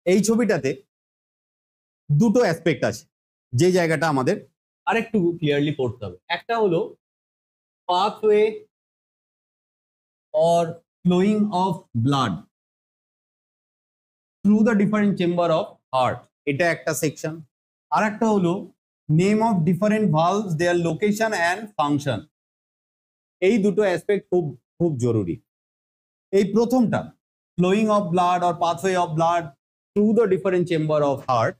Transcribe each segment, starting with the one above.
এই ছবিটাতে দুটো অ্যাসপেক্ট আছে যে জায়গাটা আমাদের আরেকটু ক্লিয়ারলি পড়তে হবে। একটা হলো pathway or flowing of blood through the different chamber of heart, এটা একটা সেকশন। আর একটা হলো name of different valves, their location and function. এই দুটো অ্যাসপেক্ট খুব খুব জরুরি। এই প্রথমটা flowing of blood or pathway of blood through the different chamber of heart,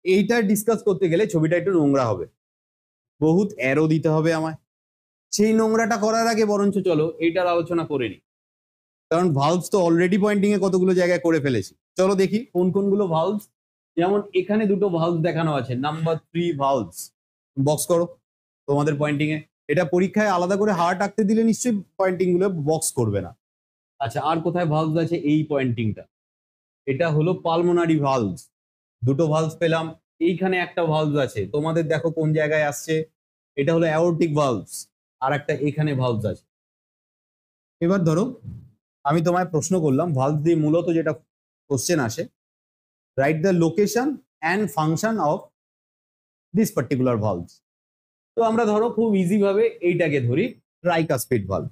এইটা ডিসকাস করতে গেলে ছবিটা একটু নোংরা হবে, বহুত অ্যারো দিতে হবে আমায়। সেই নোংরাটা করার আগে বরঞ্চ চলো এইটার আলোচনা করে নিই, কারণ ভালভস তো অলরেডি পয়েন্টিং এ কতগুলো জায়গায় করে ফেলেছি। চলো দেখি কোন কোনগুলো ভালভস। যেমন এখানে দুটো ভালভস দেখানো আছে, নাম্বার 3 ভালভস, বক্স করো তোমাদের পয়েন্টিং এ। এটা পরীক্ষায় আলাদা করে হার্ট আঁকতে দিলে নিশ্চয়ই পয়েন্টিং গুলো বক্স করবে না। আচ্ছা, আর কোথায় ভালভস আছে? এই পয়েন্টিংটা, এটা হলো পালমোনারি ভালভস। দুটো ভালভস পেলাম। এইখানে একটা ভালভস আছে, তোমাদের দেখো কোন জায়গায় আসছে, এটা হলো অ্যাওর্টিক ভালভস। আর একটা এখানে ভালভস আছে। এবার ধরো আমি তোমায় প্রশ্ন করলাম, ভালভ দিয়ে মূলত যেটা কোশ্চেন আসে, write the location and function of this particular ভালভস। তো আমরা ধরো খুব ইজি ভাবে এইটাকে ধরি ট্রাইকাসপিড ভালভ।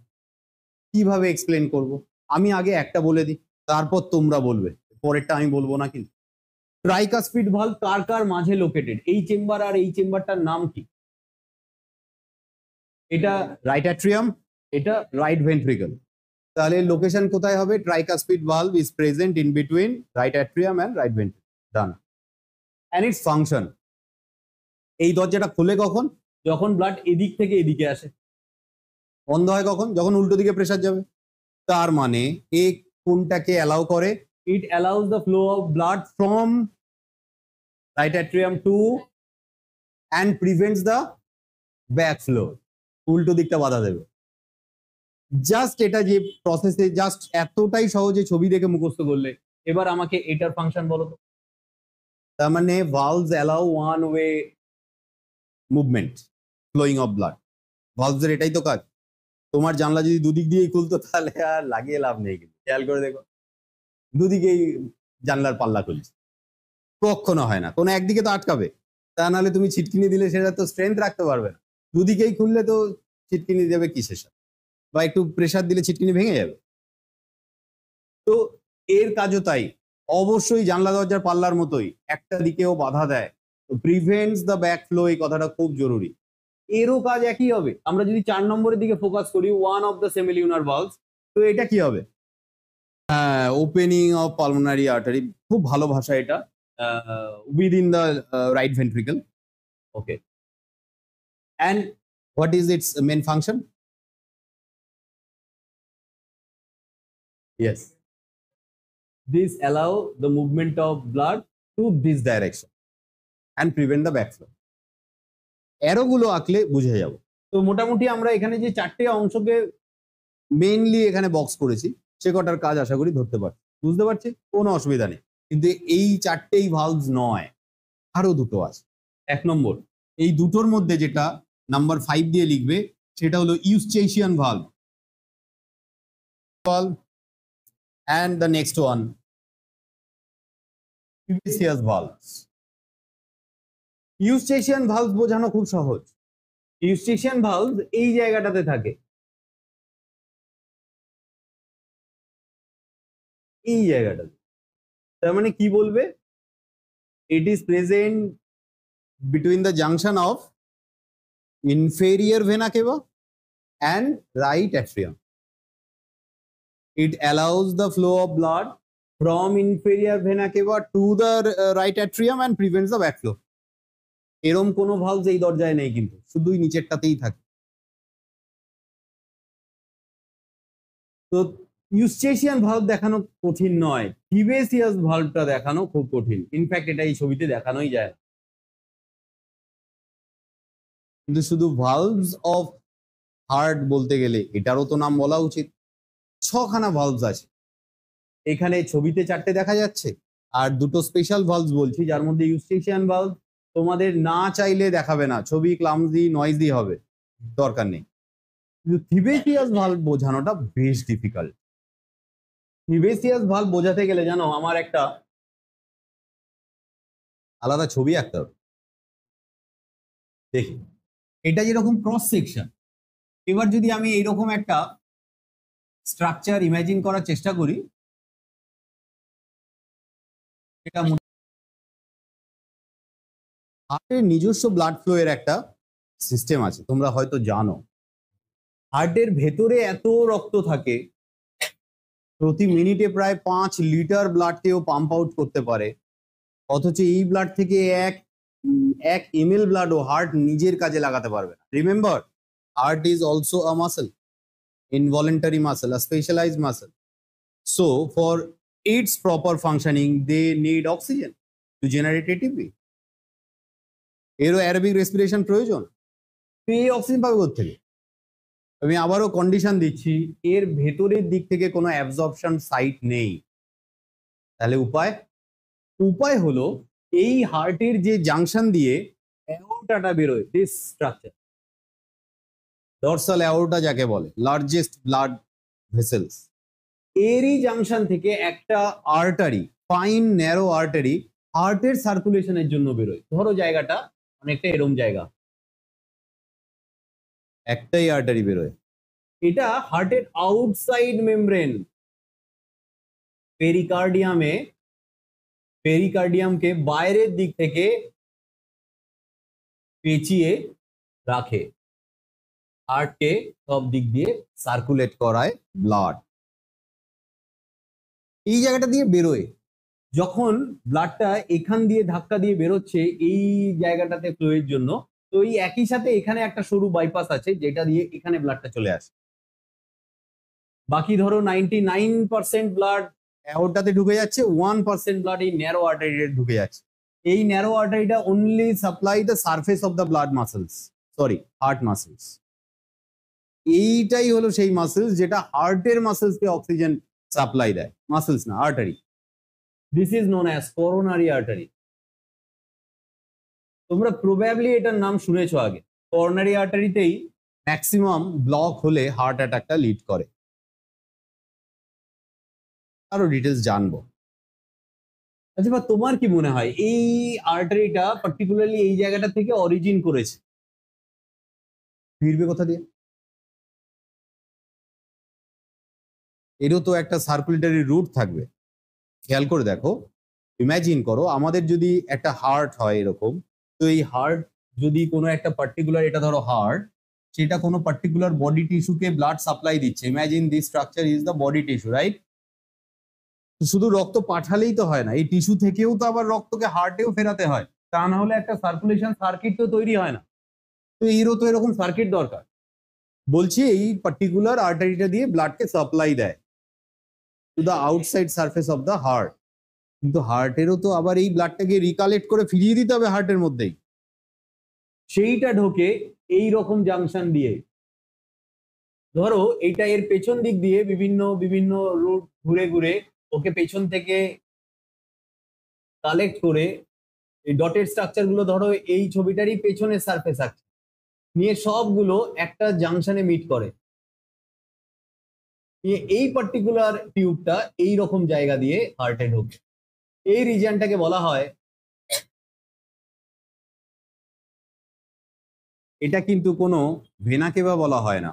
কিভাবে এক্সপ্লেন করব? আমি আগে একটা বলে দিই, তারপর তোমরা বলবে, পরেরটা আমি বলবো না। কিন্তু ট্রাইকাসপিড ভালভ কার কার মাঝে লোকেটেড? এই চেম্বার আর এই চেম্বারটার নাম কি? এটা রাইট অ্যাট্রিয়াম, এটা রাইট ভেন্ট্রিকল। তাহলে লোকেশন কোথায় হবে? Tricuspid valve is present in between right atrium and right ventricle. Done. And it's function, এই দরজাটা খোলে কখন? যখন ব্লাড এদিক থেকে এদিকে আসে। বন্ধ হয় কখন? যখন উল্টো দিকে প্রেসার যাবে। তার মানে এ কোনটাকে অ্যালাউ করে? It allows the flow of blood from right atrium to and prevents the back flow, উল্টো দিকটা বাধা দেবে। জাস্ট এটা যে প্রসেসে জাস্ট এতটাই সহজে ছবি দেখে মুখস্থ করলে। এবার আমাকে এটার ফাংশন বলো তো। তার মানে valves allow one way movement, flowing of blood. ভালভসের এটাই তো কাজ। তোমার জানলা যদি দুদিক দিয়েই খুলতো তাহলে আর লাগিয়ে লাভ নেই। কিন্তু খেয়াল করে দেখো, দুদিকেই জানলার পাল্লা খুলছে, কখনো হয় না। কোনো একদিকে তো আটকাবে, তা নাহলে তুমি ছিটকিনি দিলে সেটা তো স্ট্রেংথ রাখতে পারবে না। দুদিকেই খুললে তো ছিটকিনি দেবে কিসের সাথে? বা একটু প্রেসার দিলে ছিটকিনি ভেঙে যাবে। তো এর কাজও তাই, অবশ্যই জানলা দরজার পাল্লার মতোই একটা দিকেও বাধা দেয়, প্রিভেন্টস দ্য ব্যাক ফ্লো। এই কথাটা খুব জরুরি। এরও কাজ একই হবে। আমরা যদি 4 নম্বরের দিকে ফোকাস করি, ওয়ান অফ দ্য সেমিলিউনার ভালভস, তো এটা কি হবে? হ্যাঁ, ওপেনিং অফ পালমোনারি আর্টারি। খুব ভালো ভাষা এটা, within the right ventricle. Okay, and what is its main function? Yes, this allow the movement of blood to this direction and prevent the backflow. অ্যারোগুলো আঁকলে বুঝে যাব। তো মোটামুটি আমরা এখানে যে 4টে অংশকে মেইনলি এখানে বক্স করেছি, সে কটার কাজ আশা করি ধরতে পারছি, বুঝতে পারছি, কোনো অসুবিধা নেই। কিন্তু এই 4টেই ভালভস নয়, আরো দুটো আছে। 1 নম্বর, এই দুটোর মধ্যে যেটা নাম্বার 5 দিয়ে লিখবে সেটা হলো Eustachian valve, and the next one Pevicius valves. Eustachian valve বোঝানো খুব সহজ। ইউস্টেশিয়ান ভালভ এই জায়গাটাতে থাকে, এই জায়গাটাতে। তার মানে কি বলবে? It is present between the junction of inferior vena cava and right atrium. It allows the flow of blood from inferior vena cava to the right atrium and prevents the backflow. এরম কোনো valve এই দরজায় নেই, কিন্তু শুধুই নিচেরটাতেই থাকে। তো Eustachian valve দেখানো কঠিন নয়, পিভেসিয়াস ভালভটা দেখানো খুব কঠিন। ইনফ্যাক্ট এটা এই ছবিতে দেখানোই যায় না। কিন্তু শুধু ভালভস অফ হার্ট বলতে গেলে এটারও তো নাম বলা উচিত। 6খানা ভালভস আছে এখানে, ছবিতে 4টে দেখা যাচ্ছে, আর দুটো স্পেশাল ভালভস বলছি, যার মধ্যে ইউস্টেশিয়ান ভালভ তোমাদের না চাইলে দেখাবে না, ছবি ক্লামজি নয়েজি হবে, দরকার নেই। কিন্তু থিবেসিয়াস ভালভ বোঝানোটা বেশ ডিফিকাল্ট। থিবেসিয়াস ভালভ বোঝাতে গেলে জানো, আমার একটা আলাদা ছবি আঁকতে হবে। দেখি এটা যেরকম ক্রস সেকশন, এবার যদি আমি এইরকম একটা স্ট্রাকচার ইমাজিন করার চেষ্টা করি, এটা হার্টের নিজস্ব ব্লাড ফ্লো এর একটা সিস্টেম আছে, তোমরা হয়তো জানো। হার্টের ভেতরে এত রক্ত থাকে, প্রতি মিনিটে প্রায় 5 লিটার ব্লাড কেও পাম্প আউট করতে পারে, অথচ এই ব্লাড থেকে এক এমএল ব্লাডও হার্ট নিজের কাজে লাগাতে পারবে না। Remember, heart is also a muscle, involuntary muscle, a specialized muscle. So for its proper functioning, they need oxygen to generate ATP. এরও অ্যারোবিক রেসপিরেশন প্রয়োজন। তো এই অক্সিজেন পাবে কোত্থেকে? আমি আবারও কন্ডিশন দিচ্ছি, এর ভেতরের দিক থেকে কোনো অ্যাবজর্পশন সাইট নেই। তাহলে উপায় হলো এই হার্টের যে জাংশন দিয়ে অ্যাওর্টাটা বেরোয়, দিস স্ট্রাকচার, ডরসাল অ্যাওর্টা যাকে বলে, লার্জেস্ট ব্লাড ভেসেলস, এরই জাংশন থেকে একটা আর্টারি, ফাইন ন্যারো আর্টারি হার্টের সার্কুলেশনের জন্য বেরোয়। ধরো জায়গাটা অনেকটা এরম জায়গা, একটাই আর্টারি বেরোয়, এটা হার্টের আউটসাইড মেমব্রেন, পেরিকার্ডিয়ামকে বাইরের দিক থেকে পেঁচিয়ে রাখে, হার্টকে সব দিক দিয়ে সার্কুলেট করায় ব্লাড। এই জায়গাটা দিয়ে বেরোয়, যখন ব্লাডটা এখান দিয়ে ধাক্কা দিয়ে বেরোচ্ছে এই জায়গাটাতে ফ্লোয়ের জন্য, তো এই একই সাথে এখানে একটা সরু বাইপাস আছে যেটা দিয়ে এখানে ব্লাডটা চলে আসে। বাকি ধরো 99% ব্লাড অ্যাওর্টাতে ঢুকে যাচ্ছে, 1% ব্লাড এই ন্যারো আর্টারিতে ঢুকে যাচ্ছে। এই ন্যারো আর্টারিটা only supply the surface of the blood muscles, sorry heart muscles. এইটাই হলো সেই মাসেলস যেটা হার্টের মাসেলসকে অক্সিজেন সাপ্লাই দেয়, মাসেলস না, artery. This is known as coronary artery. তোমরা প্রবাবলি এটার নাম শুনেছো আগে। করোনারি আর্টারিতেই ম্যাক্সিমাম ব্লক হলে হার্ট অ্যাটাকটা লিড করে। আরো ডিটেলস জানবো। আচ্ছা, বা তোমার কি মনে হয় এই আর্টারিটা পার্টিকুলারলি এই জায়গাটা থেকে অরিজিন করেছে, ফিরবে কোথা দিয়ে? এরও তো একটা সার্কুলেটরি রুট থাকবে। খেয়াল করে দেখো, ইমাজিন করো আমাদের যদি একটা হার্ট হয় এরকম, তো এই হার্ট যদি কোনো একটা পার্টিকুলার, এটা ধরো হার্ট, সেটা কোনো পার্টিকুলার বডি টিস্যুকে ব্লাড সাপ্লাই দিচ্ছে। Imagine this structure is the body tissue, right? শুধু রক্ত পাঠালেই তো হয় না, এই টিস্যু থেকেও তো আবার রক্তকে হার্টেও ফেরাতে হয়, তা না হলে একটা সার্কুলেশন সার্কিট তো তৈরি হয় না। তো এরও তো এরকম সার্কিট দরকার। বলছি এই পার্টিকুলার আর্টারিটা দিয়ে ব্লাডকে সাপ্লাই দেয় to the outside surface of the heart, কিন্তু হার্টেরও তো আবার এই ব্লাডটাকে রিকালেক্ট করে ফিরিয়ে দিতে হবে হার্টের মধ্যেই। সেইটা ঢোকে এই রকম জাংশন দিয়ে। ধরো এইটা এর পেছন দিক দিয়ে বিভিন্ন বিভিন্ন রুট ঘুরে ঘুরে ওকে পেছন থেকে কালেক্ট করে, এই ডটের স্ট্রাকচার গুলো ধরো এই ছবিটারই পেছনের সারফেস আছে, নিয়ে সবগুলো একটা জাংশনে মিট করে, নিয়ে এই পার্টিকুলার টিউবটা এই রকম জায়গা দিয়ে হার্টে ঢোকে। এই রিজিয়নটাকে বলা হয়, এটা কিন্তু কোনো ভেনাকে বা বলা হয় না,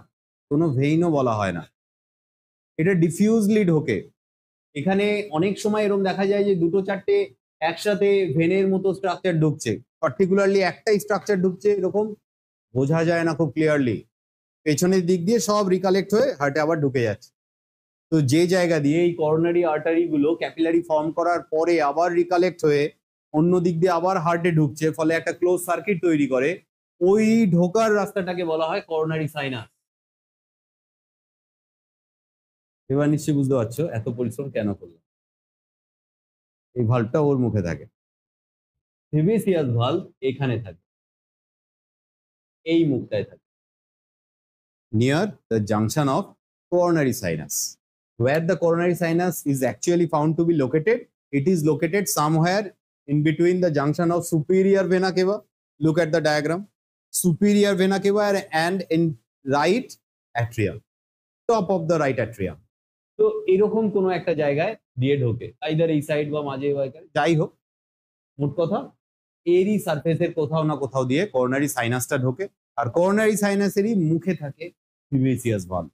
কোনো ভেইনও বলা হয় না, এটা ডিফিউজলি ঢোকে। এখানে অনেক সময় এরকম দেখা যায় যে দুটো চারটে একসাথে ভেনের মতো স্ট্রাকচার ঢুকছে, পার্টিকুলারলি একটাই স্ট্রাকচার ঢুকছে, এরকম বোঝা যায় না খুব ক্লিয়ারলি। পেছনের দিক দিয়ে সব রিকালেক্ট হয়ে হার্টে আবার ঢুকে যাচ্ছে। তো যে জায়গা দিয়ে এই করোনারি আর্টারি গুলো ক্যাপিলারি ফর্ম করার পরে আবার রিকালেক্ট হয়ে অন্য দিক দিয়ে আবার হার্টে ঢুকছে, ফলে একটা ক্লোজ সার্কিট তৈরি করে, ওই ঢোকার রাস্তাটাকে বলা হয় করোনারি সাইনাস। এবার নিশ্চয়ই বুঝতে পারছো এত পরিশ্রম কেন করলাম। এই ভাল্বটা ওর মুখে থাকে, সেবেসিয়াস ভাল্ব এখানে থাকে, এই মুখটায় থাকে, near the junction of coronary sinus. Where the coronary sinus is actually found to be located, it is located somewhere in between the junction of superior vena cava. Look at the diagram. Superior vena cava and in right atrium, top of the right atrium. তো এরকম কোনো একটা জায়গায় দিয়ে ঢোকে, either এই side বা মাঝে বা যাই হোক। মোট কথা এরই সারফেসের কোথাও না কোথাও দিয়ে করোনারি সাইনাসটা ঢোকে, আর করোনারি সাইনাসেরই মুখে থাকে সিউবেসিয়াস ভালভ।